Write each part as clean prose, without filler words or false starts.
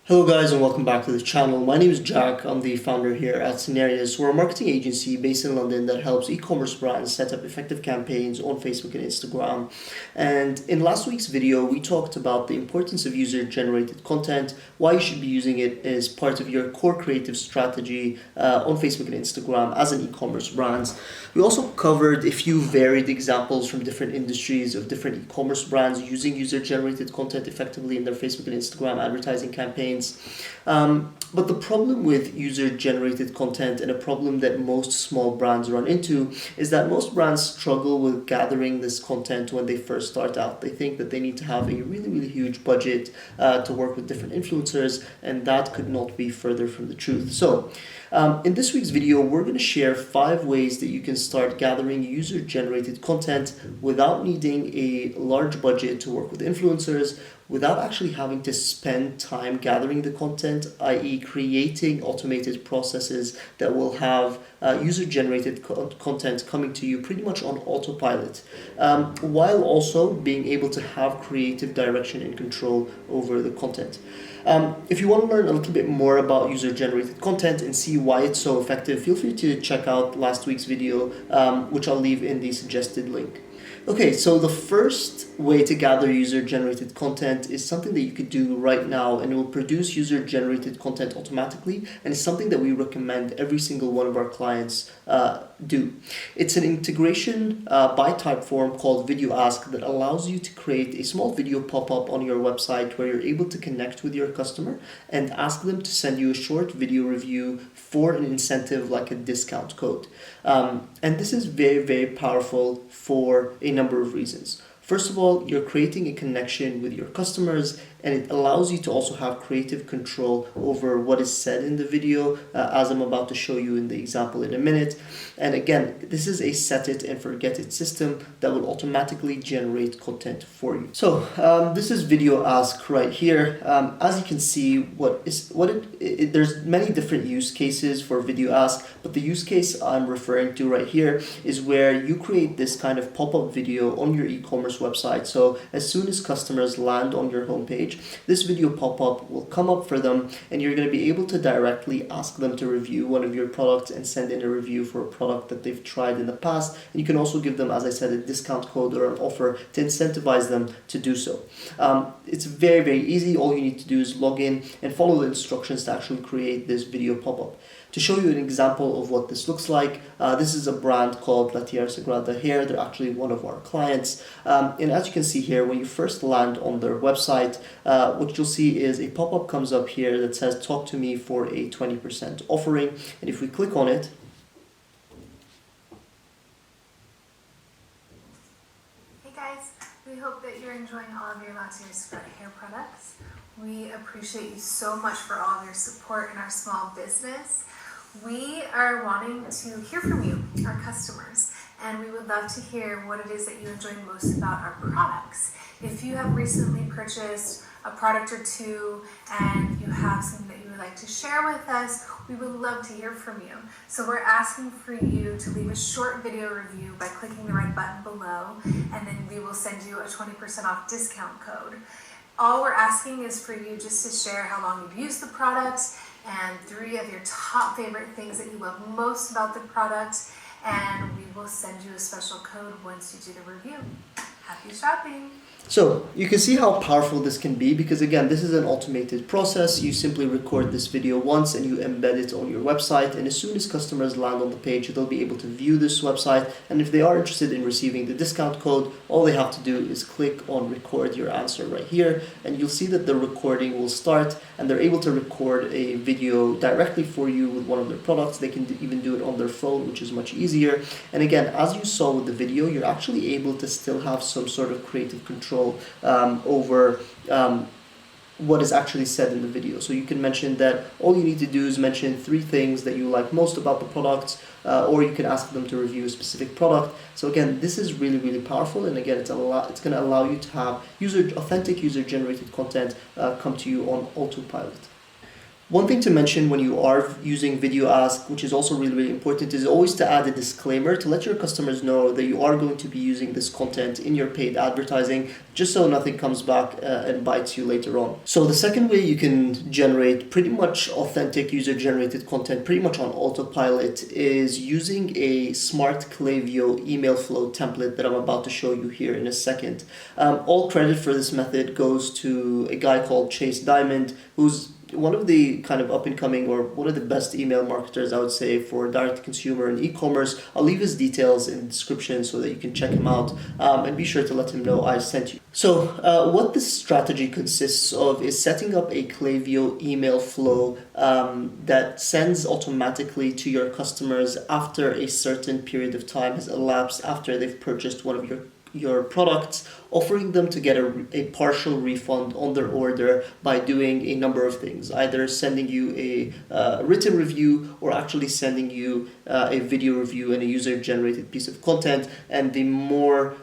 Hello guys and welcome back to the channel. My name is Jack. I'm the founder here at Scenarios. We're a marketing agency based in London that helps e-commerce brands set up effective campaigns on Facebook and Instagram. And in last week's video, we talked about the importance of user-generated content, why you should be using it as part of your core creative strategy on Facebook and Instagram as an e-commerce brand. We also covered a few varied examples from different industries of different e-commerce brands using user-generated content effectively in their Facebook and Instagram advertising campaigns. But the problem with user-generated content, and a problem that most small brands run into, is that most brands struggle with gathering this content when they first start out. They think that they need to have a really huge budget to work with different influencers, and that could not be further from the truth. So in this week's video, we're going to share 5 ways that you can start gathering user-generated content without needing a large budget to work with influencers, without actually having to spend time gathering the content, i.e. creating automated processes that will have user-generated content coming to you pretty much on autopilot, while also being able to have creative direction and control over the content. If you want to learn a little bit more about user-generated content and see why it's so effective, feel free to check out last week's video, which I'll leave in the suggested link. Okay, so the first way to gather user-generated content is something that you could do right now, and it will produce user-generated content automatically, and it's something that we recommend every single one of our clients do. It's an integration by Typeform called Video Ask that allows you to create a small video pop-up on your website where you're able to connect with your customer and ask them to send you a short video review for an incentive like a discount code. And this is very powerful for a number of reasons. First of all, you're creating a connection with your customers, and it allows you to also have creative control over what is said in the video, as I'm about to show you in the example in a minute. And again, this is a set it and forget it system that will automatically generate content for you. So this is Video Ask right here. As you can see, there's many different use cases for Video Ask, but the use case I'm referring to right here is where you create this kind of pop-up video on your e-commerce website. So as soon as customers land on your homepage, this video pop-up will come up for them, and you're going to be able to directly ask them to review one of your products and send in a review for a product that they've tried in the past. And you can also give them, as I said, a discount code or an offer to incentivize them to do so. It's very easy. All you need to do is log in and follow the instructions to actually create this video pop-up. To show you an example of what this looks like, this is a brand called La Tierra Sagrada Hair. They're actually one of our clients. And as you can see here, when you first land on their website, what you'll see is a pop-up comes up here that says talk to me for a 20% offering. And if we click on it, hey guys, we hope that you're enjoying all of your La Tierra Sagrada hair products. We appreciate you so much for all of your support in our small business. We are wanting to hear from you, our customers, and we would love to hear what it is that you enjoy most about our products. If you have recently purchased a product or two and you have something that you would like to share with us, we would love to hear from you. So we're asking for you to leave a short video review by clicking the right button below, and then we will send you a 20% off discount code. All we're asking is for you just to share how long you've used the product and 3 of your top favorite things that you love most about the product, and we will send you a special code once you do the review. Happy shopping! so you can see how powerful this can be, because again, this is an automated process. You simply record this video once and you embed it on your website, and as soon as customers land on the page, they'll be able to view this website, and if they are interested in receiving the discount code, all they have to do is click on record your answer right here, and you'll see that the recording will start, and they're able to record a video directly for you with one of their products. They can even do it on their phone, which is much easier. And again, as you saw with the video, you're actually able to still have some sort of creative control over what is actually said in the video. So you can mention that all you need to do is mention 3 things that you like most about the product, or you can ask them to review a specific product. So again, this is really powerful, and again, it's going to allow you to have authentic user-generated content come to you on autopilot. One thing to mention when you are using Video Ask, which is also really, really important, is always to add a disclaimer to let your customers know that you are going to be using this content in your paid advertising, just so nothing comes back and bites you later on. So the second way you can generate pretty much authentic user-generated content pretty much on autopilot is using a smart Klaviyo email flow template that I'm about to show you here in a second. All credit for this method goes to a guy called Chase Diamond, who's one of the kind of up-and-coming or one of the best email marketers, I would say, for direct-to-consumer and e-commerce. I'll leave his details in the description so that you can check him out, and be sure to let him know I sent you. So what this strategy consists of is setting up a Klaviyo email flow that sends automatically to your customers after a certain period of time has elapsed after they've purchased one of your products, offering them to get a partial refund on their order by doing a number of things, either sending you a written review or actually sending you a video review and a user-generated piece of content. And the more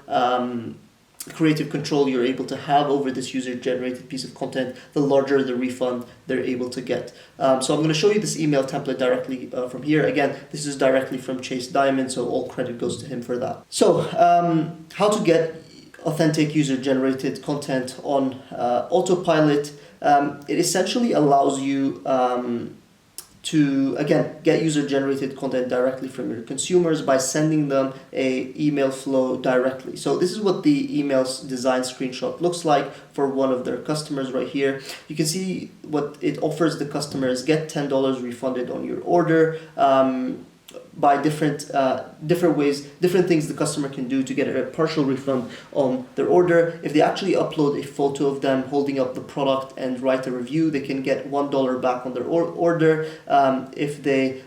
creative control you're able to have over this user-generated piece of content, the larger the refund they're able to get. So I'm going to show you this email template directly from here. Again, this is directly from Chase Diamond, so all credit goes to him for that. So how to get authentic user-generated content on autopilot. It essentially allows you to, again, get user-generated content directly from your consumers by sending them a email flow directly. So this is what the email design screenshot looks like for one of their customers right here. You can see what it offers the customers: get $10 refunded on your order, by different ways, different things the customer can do to get a partial refund on their order. If they actually upload a photo of them holding up the product and write a review, they can get $1 back on their order. If they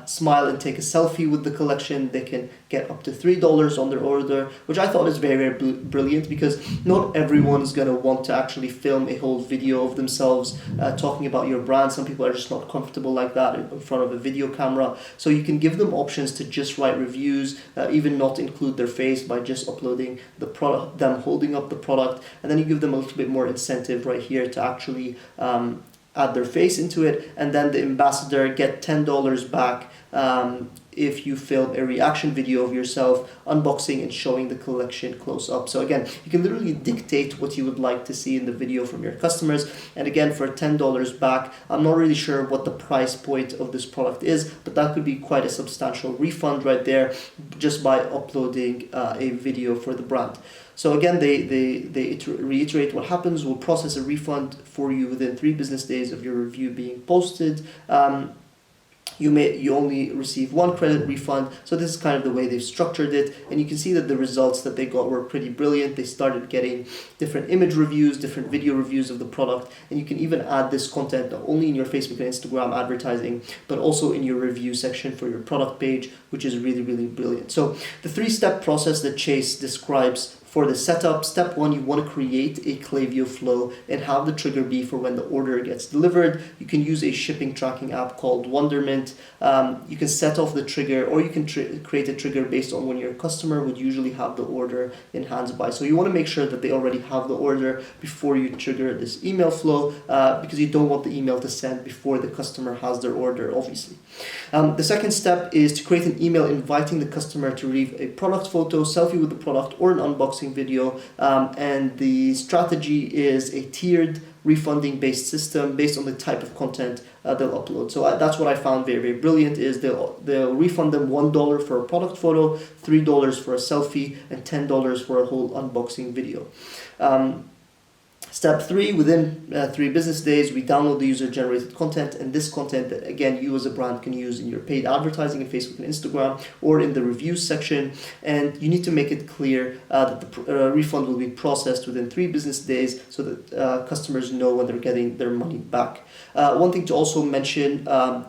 smile and take a selfie with the collection, they can get up to $3 on their order, which I thought is very, very brilliant, because not everyone's going to want to actually film a whole video of themselves talking about your brand. Some people are just not comfortable like that in front of a video camera. So you can give them options to just write reviews, even not include their face, by just uploading the product, them holding up the product, and then you give them a little bit more incentive right here to actually add their face into it, and then the ambassador get $10 back if you film a reaction video of yourself unboxing and showing the collection close up. So again, you can literally dictate what you would like to see in the video from your customers. And again, for $10 back, I'm not really sure what the price point of this product is, but that could be quite a substantial refund right there just by uploading a video for the brand. So again, they reiterate what happens. We'll process a refund for you within 3 business days of your review being posted. You only receive 1 credit refund. So this is kind of the way they've structured it, and you can see that the results that they got were pretty brilliant. They started getting different image reviews, different video reviews of the product, and you can even add this content not only in your Facebook and Instagram advertising, but also in your review section for your product page, which is really, really brilliant. So the 3-step process that Chase describes for the setup: step 1, you want to create a Klaviyo flow and have the trigger be for when the order gets delivered. You can use a shipping tracking app called Wondermint. You can set off the trigger, or you can create a trigger based on when your customer would usually have the order in hands by. So you want to make sure that they already have the order before you trigger this email flow, because you don't want the email to send before the customer has their order, obviously. The second step is to create an email inviting the customer to leave a product photo, selfie with the product, or an unboxing video, and the strategy is a tiered refunding based system based on the type of content they'll upload. So that's what I found very, very brilliant, is they'll refund them $1 for a product photo, $3 for a selfie, and $10 for a whole unboxing video. Step 3, within 3 business days, we download the user-generated content, and this content that, again, you as a brand can use in your paid advertising in Facebook and Instagram, or in the reviews section. And you need to make it clear that the refund will be processed within 3 business days, so that customers know when they're getting their money back. One thing to also mention,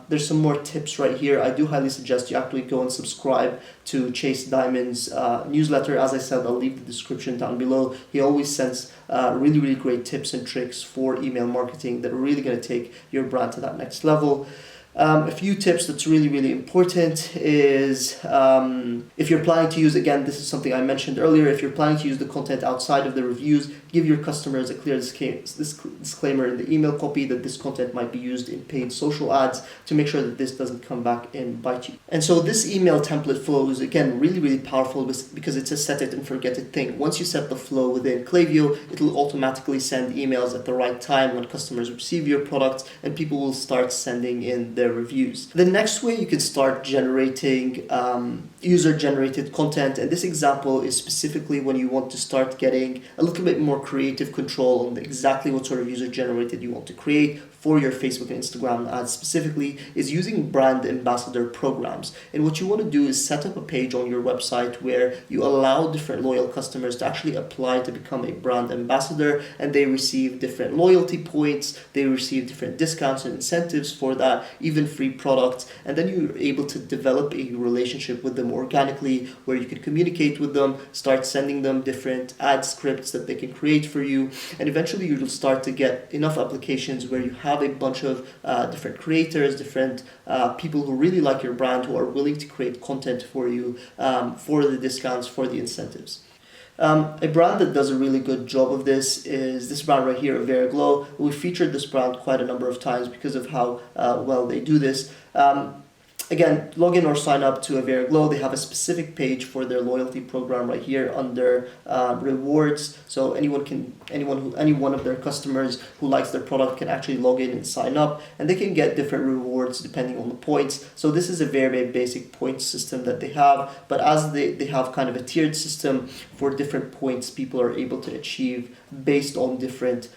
there's some more tips right here. I do highly suggest you actually go and subscribe to Chase Diamond's newsletter. As I said, I'll leave the description down below. He always sends really, really great tips and tricks for email marketing that are really going to take your brand to that next level. A few tips that's really, really important is if you're planning to use, again, this is something I mentioned earlier, if you're planning to use the content outside of the reviews, give your customers a clear disclaimer in the email copy that this content might be used in paid social ads to make sure that this doesn't come back and bite you. And so this email template flow is again really, really powerful because it's a set it and forget it thing. Once you set the flow within Klaviyo, it'll automatically send emails at the right time when customers receive your products, and people will start sending in their reviews. The next way you can start generating user-generated content, and this example is specifically when you want to start getting a little bit more creative control on exactly what sort of user-generated you want to create for your Facebook and Instagram ads specifically, is using brand ambassador programs. And what you want to do is set up a page on your website where you allow different loyal customers to actually apply to become a brand ambassador, and they receive different loyalty points, they receive different discounts and incentives for that, even free products, and then you're able to develop a relationship with them organically where you can communicate with them, start sending them different ad scripts that they can create for you, and eventually you'll start to get enough applications where you have a bunch of different creators, different people who really like your brand, who are willing to create content for you for the discounts, for the incentives. A brand that does a really good job of this is this brand right here, Veriglow. We featured this brand quite a number of times because of how well they do this. Again, log in or sign up to Veriglow. They have a specific page for their loyalty program right here under rewards. So any one of their customers who likes their product can actually log in and sign up, and they can get different rewards depending on the points. So this is a very, very basic point system that they have, but as they have kind of a tiered system for different points people are able to achieve based on different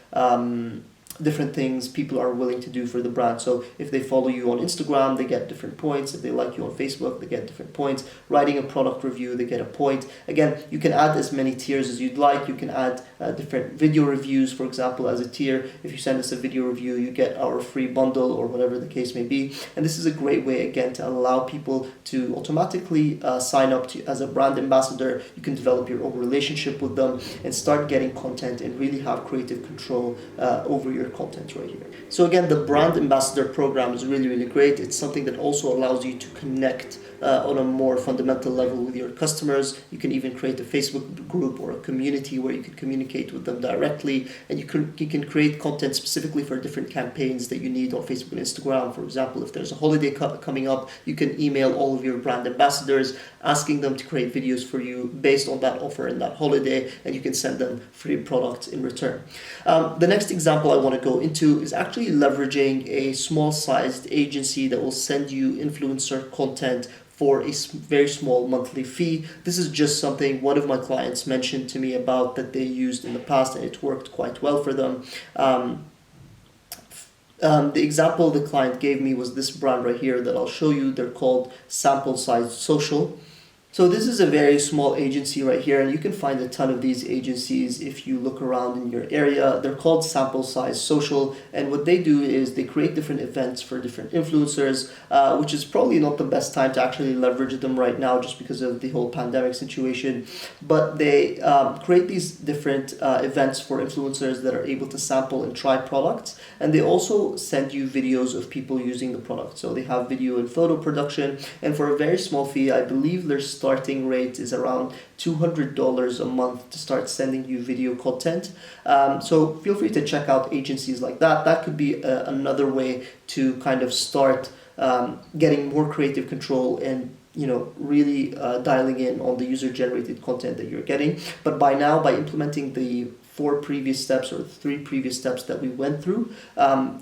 things people are willing to do for the brand. So if they follow you on Instagram, they get different points. If they like you on Facebook, they get different points. Writing a product review, they get a point. Again, you can add as many tiers as you'd like. You can add different video reviews, for example, as a tier. If you send us a video review, you get our free bundle or whatever the case may be. And this is a great way, again, to allow people to automatically sign up to as a brand ambassador. You can develop your own relationship with them and start getting content and really have creative control over your content right here. So again, the brand ambassador program is really, really great. It's something that also allows you to connect on a more fundamental level with your customers. You can even create a Facebook group or a community where you can communicate with them directly, and you can create content specifically for different campaigns that you need on Facebook and Instagram. For example, if there's a holiday coming up, you can email all of your brand ambassadors asking them to create videos for you based on that offer and that holiday, and you can send them free products in return. The next example I want to go into is actually leveraging a small-sized agency that will send you influencer content for a very small monthly fee. This is just something one of my clients mentioned to me about that they used in the past, and it worked quite well for them. The example the client gave me was this brand right here that I'll show you. They're called Sample Size Social. So this is a very small agency right here, and you can find a ton of these agencies if you look around in your area. They're called Sample Size Social, and what they do is they create different events for different influencers, which is probably not the best time to actually leverage them right now just because of the whole pandemic situation. But they create these different events for influencers that are able to sample and try products, and they also send you videos of people using the product. So they have video and photo production, and for a very small fee, I believe their starting rate is around $200 a month to start sending you video content. So feel free to check out agencies like that. That could be another way to kind of start getting more creative control and really dialing in on the user-generated content that you're getting. But by now, by implementing the 4 previous steps or 3 previous steps that we went through,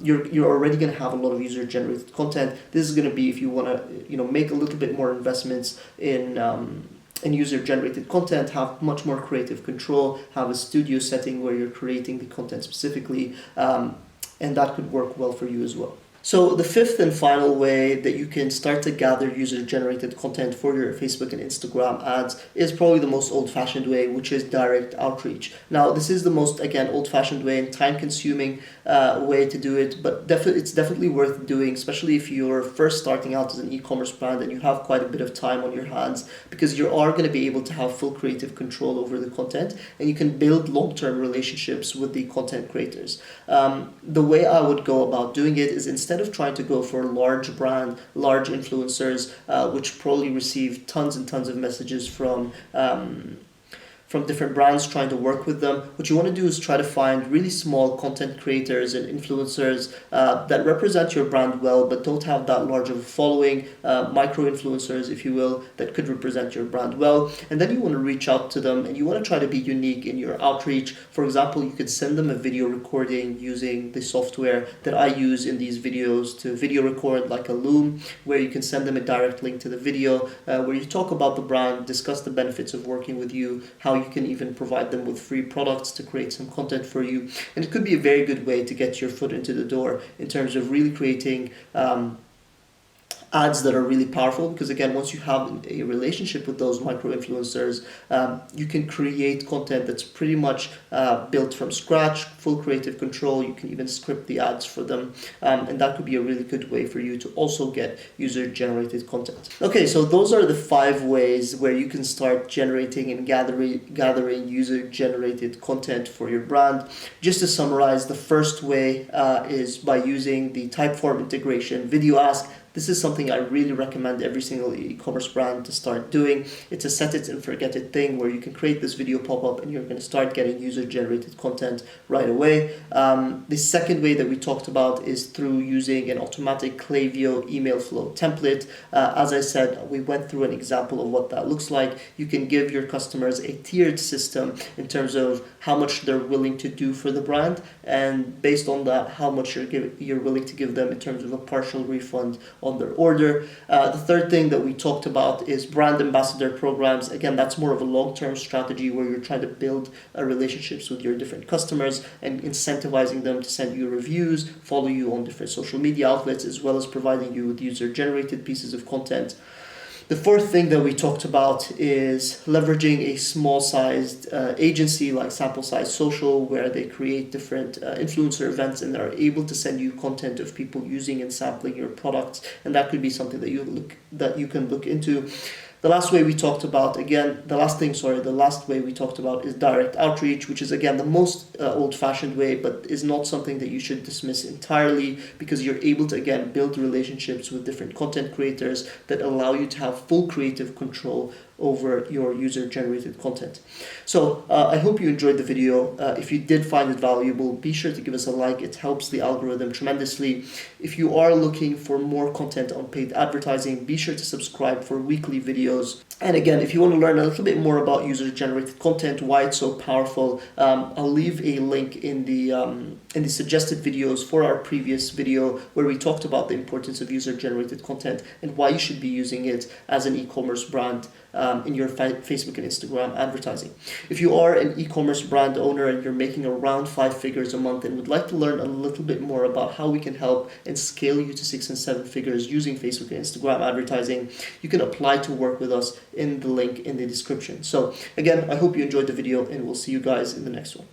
you're already going to have a lot of user-generated content. This is going to be if you want to make a little bit more investments in user-generated content, have much more creative control, have a studio setting where you're creating the content specifically, and that could work well for you as well. So the 5th and final way that you can start to gather user-generated content for your Facebook and Instagram ads is probably the most old-fashioned way, which is direct outreach. Now, this is the most, again, old-fashioned way and time-consuming way to do it, but it's definitely worth doing, especially if you're first starting out as an e-commerce brand and you have quite a bit of time on your hands, because you are going to be able to have full creative control over the content, and you can build long-term relationships with the content creators. The way I would go about doing it is instead of trying to go for a large brand, large influencers, which probably receive tons and tons of messages from from different brands trying to work with them. What you want to do is try to find really small content creators and influencers that represent your brand well but don't have that large of a following, micro influencers, if you will, that could represent your brand well. And then you want to reach out to them and you want to try to be unique in your outreach. For example, you could send them a video recording using the software that I use in these videos to video record, like a Loom, where you can send them a direct link to the video where you talk about the brand, discuss the benefits of working with you, how you can even provide them with free products to create some content for you. And it could be a very good way to get your foot into the door in terms of really creating ads that are really powerful, because again, once you have a relationship with those micro influencers, you can create content that's pretty much built from scratch, full creative control. You can even script the ads for them, and that could be a really good way for you to also get user generated content. Okay, so those are the 5 ways where you can start generating and gathering user generated content for your brand. Just to summarize, the first way is by using the Typeform integration video ask. This is something I really recommend every single e-commerce brand to start doing. It's a set it and forget it thing where you can create this video pop-up and you're going to start getting user-generated content right away. The second way that we talked about is through using an automatic Klaviyo email flow template. As I said, we went through an example of what that looks like. You can give your customers a tiered system in terms of how much they're willing to do for the brand, and based on that, how much you're willing to give them in terms of a partial refund on their order. The third thing that we talked about is brand ambassador programs. Again, that's more of a long-term strategy where you're trying to build relationships with your different customers and incentivizing them to send you reviews, follow you on different social media outlets, as well as providing you with user-generated pieces of content. The fourth thing that we talked about is leveraging a small-sized agency like Sample Size Social, where they create different influencer events and they're able to send you content of people using and sampling your products, and that could be something that you can look into. The last way we talked about, the last way we talked about is direct outreach, which is again the most old-fashioned way, but is not something that you should dismiss entirely, because you're able to again build relationships with different content creators that allow you to have full creative control over your user-generated content. So I hope you enjoyed the video. If you did find it valuable, be sure to give us a like. It helps the algorithm tremendously. If you are looking for more content on paid advertising, be sure to subscribe for weekly videos. And again, if you want to learn a little bit more about user-generated content, why it's so powerful, I'll leave a link in the suggested videos for our previous video where we talked about the importance of user-generated content and why you should be using it as an e-commerce brand in your Facebook and Instagram advertising. If you are an e-commerce brand owner and you're making around 5 figures a month and would like to learn a little bit more about how we can help and scale you to 6 and 7 figures using Facebook and Instagram advertising, you can apply to work with us in the link in the description. So again, I hope you enjoyed the video and we'll see you guys in the next one.